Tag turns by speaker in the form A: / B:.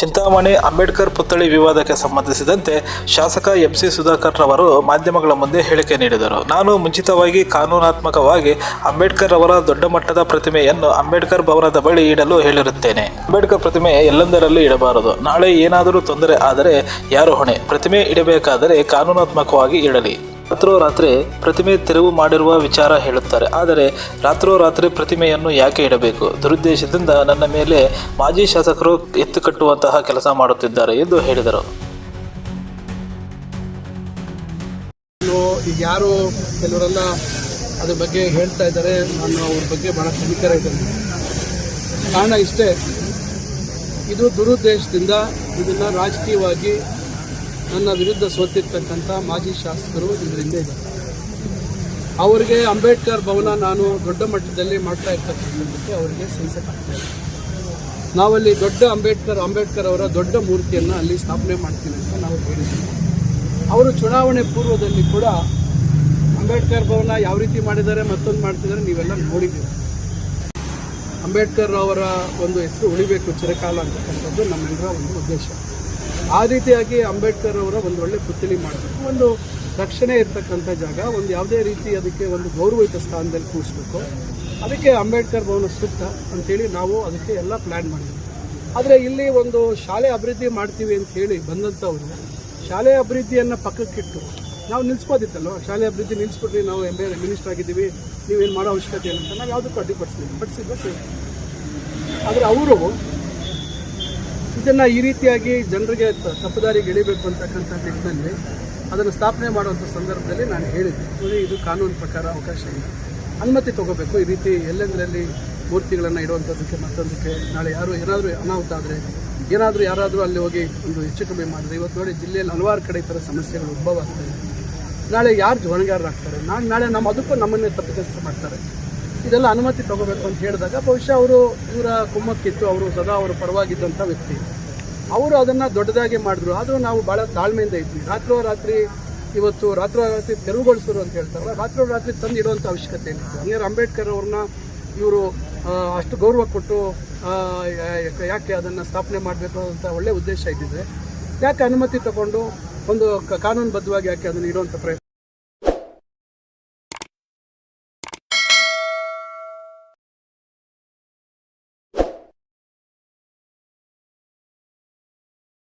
A: ಚಿಂತಾಮಣಿ ಅಂಬೇಡ್ಕರ್ ಪುತ್ಥಳಿ ವಿವಾದಕ್ಕೆ ಸಂಬಂಧಿಸಿದಂತೆ ಶಾಸಕ ಎಂಸಿ ಸುಧಾಕರ್ ರವರು ಮಾಧ್ಯಮಗಳ ಮುಂದೆ ಹೇಳಿಕೆ ನೀಡಿದರು. ನಾನು ಮುಂಚಿತವಾಗಿ ಕಾನೂನಾತ್ಮಕವಾಗಿ ಅಂಬೇಡ್ಕರ್ ಅವರ ದೊಡ್ಡ ಮಟ್ಟದ ಪ್ರತಿಮೆಯನ್ನು ಅಂಬೇಡ್ಕರ್ ಭವನದ ಬಳಿ ಇಡಲು ಹೇಳಿರುತ್ತೇನೆ. ಅಂಬೇಡ್ಕರ್ ಪ್ರತಿಮೆ ಎಲ್ಲೆಂದರಲ್ಲಿ ಇಡಬಾರದು. ನಾಳೆ ಏನಾದರೂ ತೊಂದರೆ ಆದರೆ ಯಾರು ಹೊಣೆ? ಪ್ರತಿಮೆ ಇಡಬೇಕಾದರೆ ಕಾನೂನಾತ್ಮಕವಾಗಿ ಇಡಲಿ. ರಾತ್ರೋರಾತ್ರಿ ಪ್ರತಿಮೆ ತೆರವು ಮಾಡಿರುವ ವಿಚಾರ ಹೇಳುತ್ತಾರೆ. ಆದರೆ ರಾತ್ರೋರಾತ್ರಿ ಪ್ರತಿಮೆಯನ್ನು ಯಾಕೆ ಇಡಬೇಕು? ದುರುದ್ದೇಶದಿಂದ ನನ್ನ ಮೇಲೆ ಮಾಜಿ ಶಾಸಕರು ಎತ್ತು ಕಟ್ಟುವಂತಹ ಕೆಲಸ ಮಾಡುತ್ತಿದ್ದಾರೆ ಎಂದು ಹೇಳಿದರು.
B: ಈಗ ಯಾರು ಕೆಲವರೆಲ್ಲ ಅದ್ರ ಬಗ್ಗೆ ಹೇಳ್ತಾ ಇದ್ದಾರೆ, ನಾನು ಅವ್ರ ಬಗ್ಗೆ ಬಹಳ ಕ್ಷಮಿಕರ ಇದ್ದೇನೆ. ಕಾರಣ ಇಷ್ಟೇ, ಇದು ದುರುದ್ದೇಶದಿಂದ ಇದನ್ನು ರಾಜಕೀಯವಾಗಿ ನನ್ನ ವಿರುದ್ಧ ಸೋತಿರ್ತಕ್ಕಂಥ ಮಾಜಿ ಶಾಸಕರು ಇದರಿಂದ ಇದ್ದಾರೆ. ಅವರಿಗೆ ಅಂಬೇಡ್ಕರ್ ಭವನ ನಾನು ದೊಡ್ಡ ಮಟ್ಟದಲ್ಲಿ ಮಾಡ್ತಾ ಇರ್ತಕ್ಕಂಥದ್ದಕ್ಕೆ ಅವರಿಗೆ ಸಹಿಸಕ್ಕಾಗ್ತಾ ಇದೆ. ನಾವಲ್ಲಿ ದೊಡ್ಡ ಅಂಬೇಡ್ಕರ್ ಅವರ ದೊಡ್ಡ ಮೂರ್ತಿಯನ್ನು ಅಲ್ಲಿ ಸ್ಥಾಪನೆ ಮಾಡ್ತೀನಿ ಅಂತ ನಾವು ಹೇಳಿದ್ದೀವಿ. ಅವರು ಚುನಾವಣೆ ಪೂರ್ವದಲ್ಲಿ ಕೂಡ ಅಂಬೇಡ್ಕರ್ ಭವನ ಯಾವ ರೀತಿ ಮಾಡಿದ್ದಾರೆ, ಮತ್ತೊಂದು ಮಾಡ್ತಿದ್ದಾರೆ, ನೀವೆಲ್ಲ ನೋಡಿದ್ದೀವಿ. ಅಂಬೇಡ್ಕರ್ ಅವರ ಒಂದು ಹೆಸರು ಉಳಿಬೇಕು ಚಿರಕಾಲ ಅಂತಕ್ಕಂಥದ್ದು ನಮ್ಮೆಲ್ಲರ ಒಂದು ಉದ್ದೇಶ. ಆ ರೀತಿಯಾಗಿ ಅಂಬೇಡ್ಕರ್ ಅವರ ಒಂದು ಒಳ್ಳೆ ಪುತ್ಥಳಿ ಮಾಡಬೇಕು, ಒಂದು ರಕ್ಷಣೆ ಇರ್ತಕ್ಕಂಥ ಜಾಗ, ಒಂದು ಯಾವುದೇ ರೀತಿ ಅದಕ್ಕೆ ಒಂದು ಗೌರವಯುತ ಸ್ಥಾನದಲ್ಲಿ ಕೂರಿಸ್ಬೇಕು. ಅದಕ್ಕೆ ಅಂಬೇಡ್ಕರ್ ಭವನ ಸೂಕ್ತ ಅಂತೇಳಿ ನಾವು ಅದಕ್ಕೆ ಎಲ್ಲ ಪ್ಲ್ಯಾನ್ ಮಾಡಿದ್ವಿ. ಆದರೆ ಇಲ್ಲಿ ಒಂದು ಶಾಲೆ ಅಭಿವೃದ್ಧಿ ಮಾಡ್ತೀವಿ ಅಂತ ಹೇಳಿ ಬಂದಂಥವ್ರು ಶಾಲೆ ಅಭಿವೃದ್ಧಿಯನ್ನು ಪಕ್ಕಕ್ಕಿಟ್ಟು ನಾವು ನಿಲ್ಲಿಸ್ಬೋದಿತ್ತಲ್ವ. ಶಾಲೆ ಅಭಿವೃದ್ಧಿ ನಿಲ್ಲಿಸ್ಬಿಟ್ರಿ, ನಾವು ಮಿನಿಸ್ಟರ್ ಆಗಿದ್ದೀವಿ, ನೀವೇನು ಮಾಡೋ ಅವಶ್ಯಕತೆ ಇಲ್ಲ ಅಂತ ನಾವು ಯಾವುದಕ್ಕೂ ಅಡ್ಡಿಪಡಿಸಿದ್ದು ಸರಿ. ಆದರೆ ಅವರು ಇದನ್ನು ಈ ರೀತಿಯಾಗಿ ಜನರಿಗೆ ತಪ್ಪುದಾರಿಗೆ ಎಳಿಬೇಕು ಅಂತಕ್ಕಂಥ ನಿಟ್ಟಿನಲ್ಲಿ ಅದನ್ನು ಸ್ಥಾಪನೆ ಮಾಡುವಂಥ ಸಂದರ್ಭದಲ್ಲಿ ನಾನು ಹೇಳಿದ್ದೆ, ನೋಡಿ ಇದು ಕಾನೂನು ಪ್ರಕಾರ ಅವಕಾಶ ಇಲ್ಲ, ಅನುಮತಿ ತೊಗೋಬೇಕು. ಈ ರೀತಿ ಎಲ್ಲೆಂದರಲ್ಲಿ ಮೂರ್ತಿಗಳನ್ನು ಇಡುವಂಥದ್ದಕ್ಕೆ ಮತ್ತೊಂದಕ್ಕೆ ನಾಳೆ ಏನಾದರೂ ಅನಾಹುತ ಆದರೆ ಯಾರಾದರೂ ಅಲ್ಲಿ ಹೋಗಿ ಒಂದು ಹೆಚ್ಚು ಕಮ್ಮಿ ಮಾಡಿದ್ರೆ, ಇವತ್ತು ನೋಡಿ ಜಿಲ್ಲೆಯಲ್ಲಿ ಹಲವಾರು ಕಡೆ ಈ ಥರ ಸಮಸ್ಯೆಗಳು ಉದ್ಭವ ಆಗ್ತದೆ. ನಾಳೆ ಯಾರು ಹೊಣೆಗಾರರಾಗ್ತಾರೆ? ನಾಳೆ ನಮ್ಮನ್ನೇ ತಪ್ಪಿತಸ್ಥ ಮಾಡ್ತಾರೆ. ಇದೆಲ್ಲ ಅನುಮತಿ ತಗೋಬೇಕು ಅಂತ ಹೇಳಿದಾಗ ಬಹುಶಃ ಇವರ ಕುಮ್ಮಕ್ಕಿತ್ತು, ಅವರು ಸದಾ ಅವರು ಪರವಾಗಿದ್ದಂಥ ವ್ಯಕ್ತಿ, ಅವರು ಅದನ್ನು ದೊಡ್ಡದಾಗಿ ಮಾಡಿದ್ರು. ಆದರೂ ನಾವು ಭಾಳ ತಾಳ್ಮೆಯಿಂದ ಇದ್ವಿ. ರಾತ್ರೋರಾತ್ರಿ ತೆರವುಗೊಳಿಸೋರು ಅಂತ ಹೇಳ್ತಾರಲ್ಲ, ರಾತ್ರೋರಾತ್ರಿ ತಂದು ಇಡುವಂಥ ಅವಶ್ಯಕತೆ ಏನಿತ್ತು? ಹಂಗಾರೆ ಅಂಬೇಡ್ಕರ್ ಅವ್ರನ್ನ ಇವರು ಅಷ್ಟು ಗೌರವ ಕೊಟ್ಟು ಯಾಕೆ ಅದನ್ನು ಸ್ಥಾಪನೆ ಮಾಡಬೇಕು ಅಂತ ಒಳ್ಳೆಯ ಉದ್ದೇಶ ಇದ್ದಿದ್ರೆ ಯಾಕೆ ಅನುಮತಿ ತಗೊಂಡು ಒಂದು ಕಾನೂನುಬದ್ಧವಾಗಿ ಯಾಕೆ ಅದನ್ನು ಇಡುವಂಥ ಪ್ರಯತ್ನ